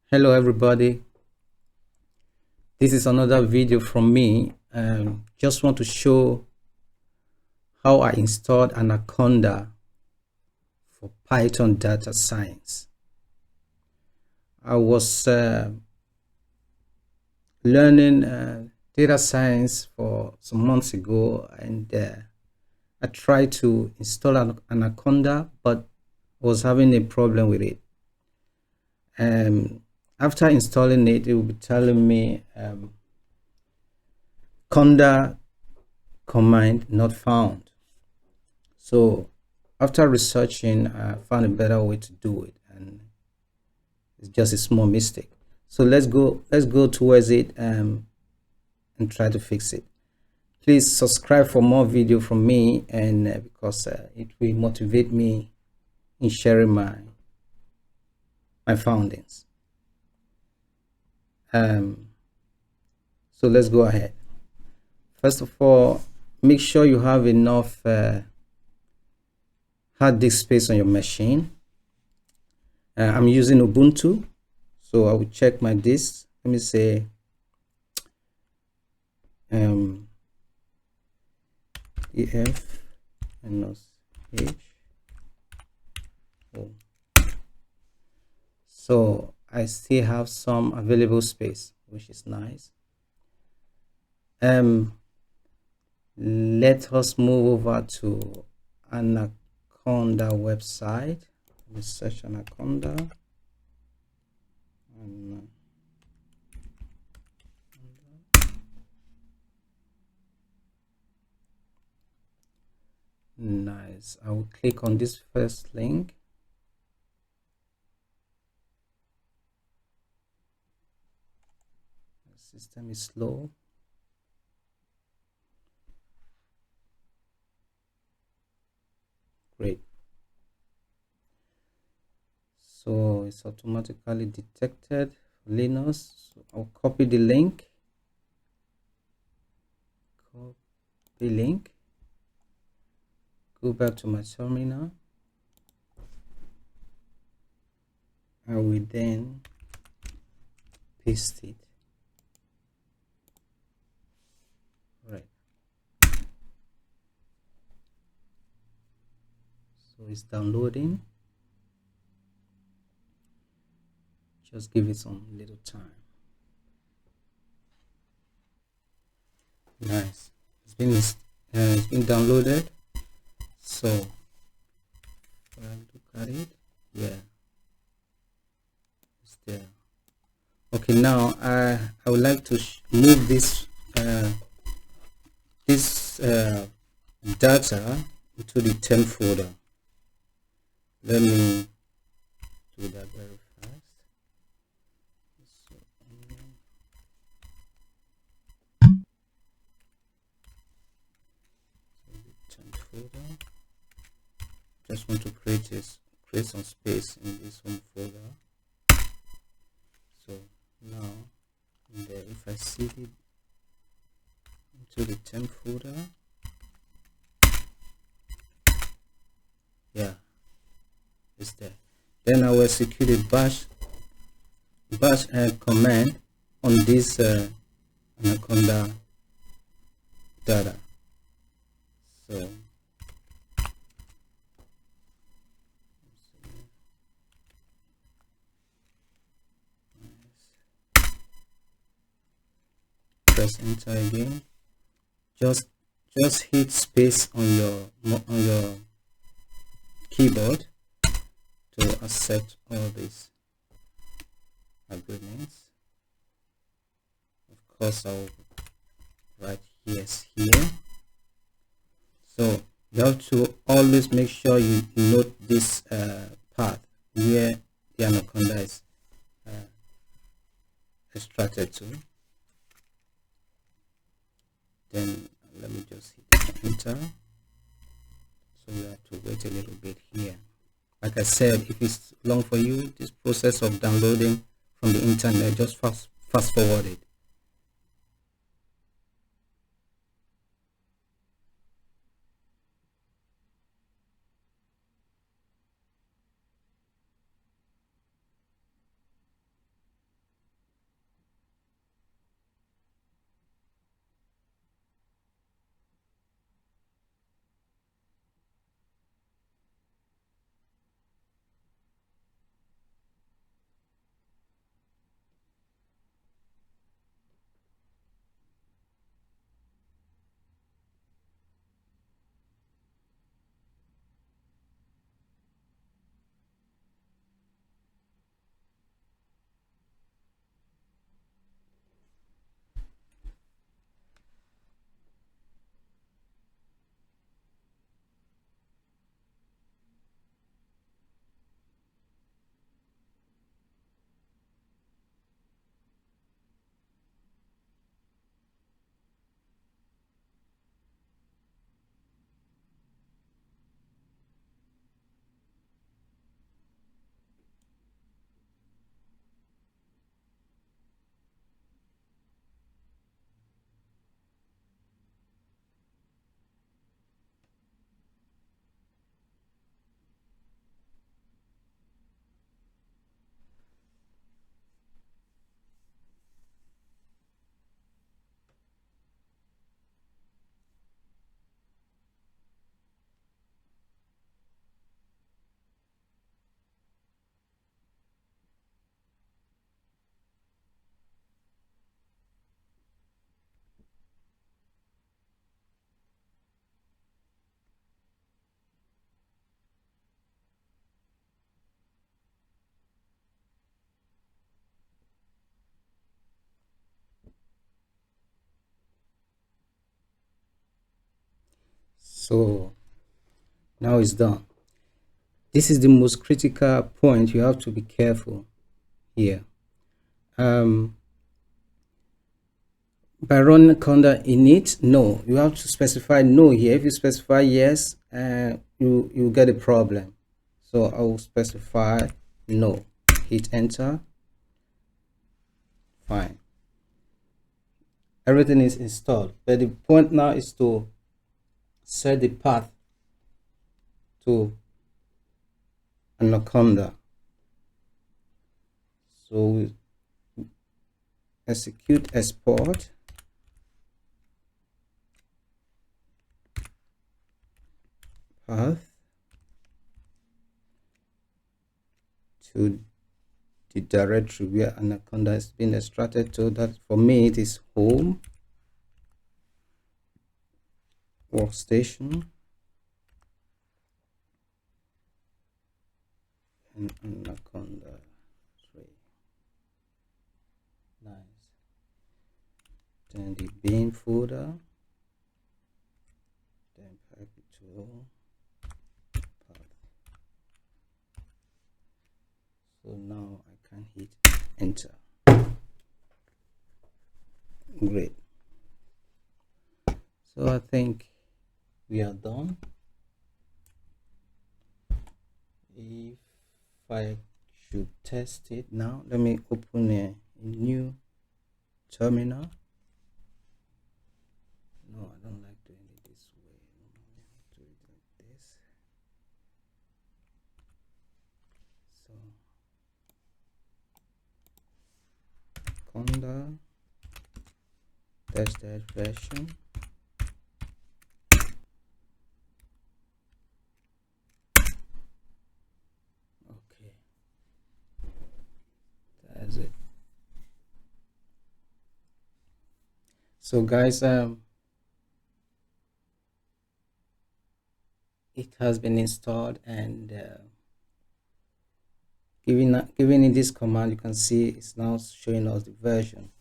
Hello everybody, this is another video from me. Just want to show how I installed Anaconda for Python data science. I was learning data science for some months ago, and I tried to install Anaconda, but was having a problem with it. After installing it, it will be telling me conda command not found. So after researching, I found a better way to do it, and it's just a small mistake. So let's go towards it and try to fix it. Please subscribe for more video from me, and because it will motivate me in sharing my findings. So let's go ahead. First of all, make sure you have enough hard disk space on your machine. I'm using Ubuntu, so I will check my disk. Let me say ef -h. So I still have some available space, which is nice. Let us move over to Anaconda website. Let me search Anaconda. Nice. I will click on this first link. The system is slow. Great. So it's automatically detected for Linux. So I'll copy the link. Copy link. Go back to my terminal. I will then paste it. Right. So it's downloading. Just give it some little time. Nice. It's been downloaded. So if I look at it, yeah, it's there. Okay, now I would like to move this data into the temp folder. Let me do that very fast. So, the temp folder. Just want to create some space in this home folder. So now if I seed it into the temp folder, yeah, it's there. Then I will execute a bash command on this Anaconda data. So press enter again. Just hit space on your keyboard to accept all these agreements. Of course, I'll write yes here. So you have to always make sure you note this path where the Anaconda is extracted to. Then let me just hit enter. So we have to wait a little bit here. Like I said, if it's long for you, this process of downloading from the internet, just fast forward it. So now it's done. This is the most critical point. You have to be careful here. By running Anaconda init, no, you have to specify no here. If you specify yes, you get a problem. So I will specify no. Hit enter. Fine. Everything is installed, but the point now is to set the path to Anaconda. So we execute export. Path to the directory where Anaconda has been extracted to. That for me it is home, workstation, and Anaconda 3. Nice. Then the bin folder, then pipe it to path. So now I can hit enter. Great. So I think we are done. If I should test it now, let me open a new terminal. No, I don't like doing it this way. Do it like this. So Anaconda tested version. Okay, that's it. So guys, it has been installed, and giving it this command, you can see it's now showing us the version.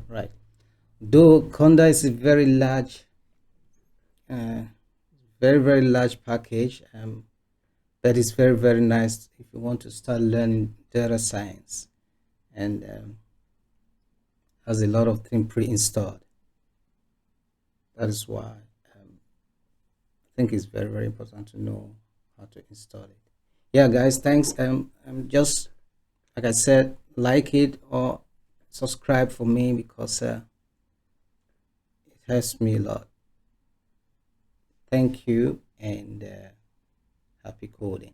Right, though Conda is a very large, very large package, but it's very nice if you want to start learning data science, and has a lot of things pre-installed. That is why I think it's very important to know how to install it. Yeah guys, thanks. Just like I said, like it or subscribe for me, because it helps me a lot. Thank you, and happy coding.